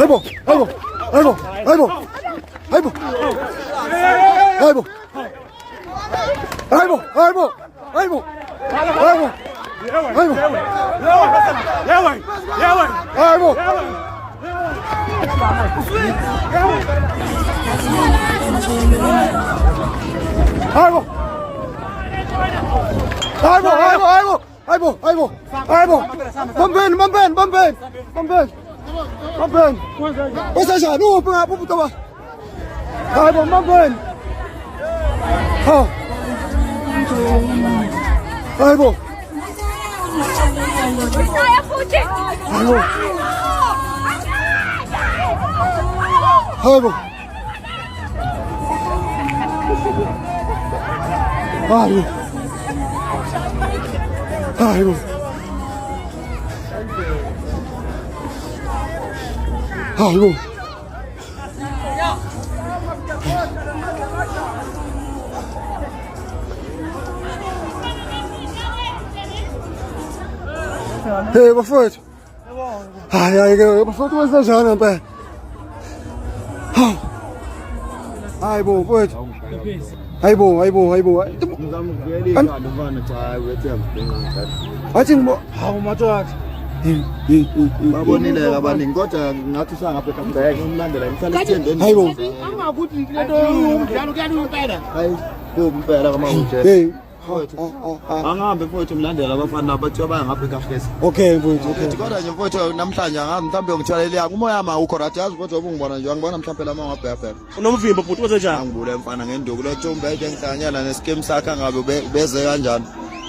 아이고 아이고 아이고 아이고 아이고 아이고 아이고 아이고 아이고 아이고 아이고 아이고 아이고 아이고 아이고 아이고 아이고 아이고 범벤 범벤 범벤 범벤 범벤 오사샤 누구 뻥아 뽑부터 봐 아이고 범벤 아이고 아이고 아이고 아이고 아이고 아이고 Hey, wat voor het? Ah ja, wat voor het was dat zo? Aibo, voor het. Aibo. Ating mo, how much was? Babonile abaningi kodwa ngathi sangabe kambheke umlandela emhlaliseni Aibo. Angakuthi lento njalo kuyani impela. hayi kumpela kamawuthe Hey. angahambe mfowethu umlandela abafana bathi baya ngapha eKahlesi Okay, mfowethu, okay. kodwa nje mfowethu namhlanje angazi mhlawumbe ngitshwalele umoya ma ukho rathi yazi mfowethu obungibona nje angibona mhlawumbe lama ngabhebhebhe Unomvimbo bhuti wenzenjani? angibule mfana ngenduku lothumbe engihlanyana neskim sakhe angabe beze kanjani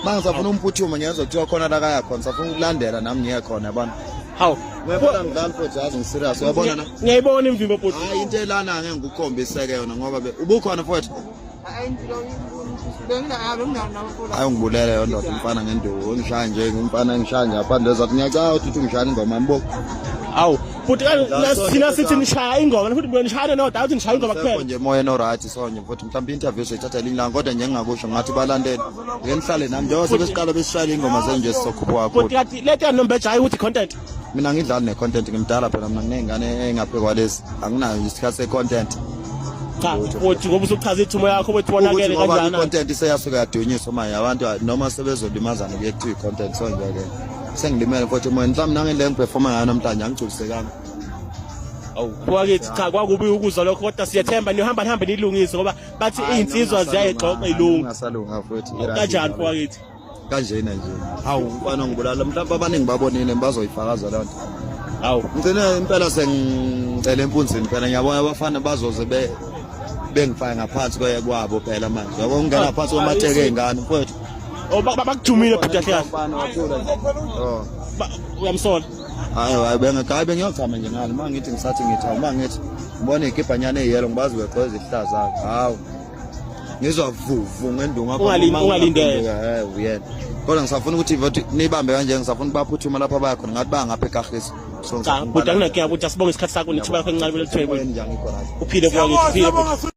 mangisafuna umphuthuma ngiyenza kuthiwa khona la kaya khona safuna ukulandela nami ngiye khona yabona Hawu. uyabona ngidlala mfowethu yazi ngiserious uyabona na Ngiyayibona imvimbo bhuti. hayi into elana ngeke ngikukhombiseke yona ngoba ubukhona mfowethu hayi ngibulele yona ndoda umfana ngenduku ngishaya nje ngumfana ngishaya nje apha ndezathi ngiyacala ukuthi ngishaya ingoma mbo Hawu. Bhuti thina sithi nishaya ingoma futhi nishaya no doubt nishaya ingoma sekho kuphela. nje moya no right sonje mfowethu mhlawumbe interview seyithatha linga kodwa nje ngingakusho ngathi balandele ngeke nihlale nami njengoba sebesiqala besishaya ingoma zenje sizokhupha wakho Bhuti yathi lethe nombejayi ukuthi content. mina ngidlala ne-content ngimdala phela mina nginengane engaphe kwalezi anginayo isikhathi se-content Cha, bhuti ngoba usuchaza ithumo yakho bethi wonakele ukuthi ngoba kanjani. i-content iseyasuka yadunyiswa manje abantu noma sebezolimazana kuye kuthiwa i-content sonje-ke sengilimele futhi moya mhlawumbe nangendlela engiperforma ngayo namhlanje angigculisekanga Awu, kwakithi cha kwakubi ukuzwa lokho kodwa siyethemba nihambe nilungise ngoba bathi izinsizwa ziyayixoxa ilungu. ngasalunga futhi Kanjani kwakithi? kanjena nje hawu mfana ngibulala mhlawumbe abaningi babonile bazoyifakaza loo nto Hawu. ngigcine impela sengicela empunzini phela ngiyabona abafana bazoze bengifake ngaphansi kwabo phela manje yabo ngingena phansi kwamateke ey'ngane mfowethu Bakujumile bhuti kahle. oh Uyamsola. hayi bengiyogcama nje ngalo uma ngithi ngisathi ngithi uma ngithi ngibona iy'kibhanyana ey'yelo ngibazi begqoza ihlaza hawu ngizwa vuvu ngendungu Ungalindele. uyena kodwa ngisafuna ukuthi nibambe kanje ngisafuna baphuthuma lapha baya khona ngathi baya ngapha eKahlesi Cha, bhuti anginakuyeka ukuthi asibonge isikhathi sakho nethuba lakho encane belithweni. njani khona Uphile kwakithi, uphile bhuti.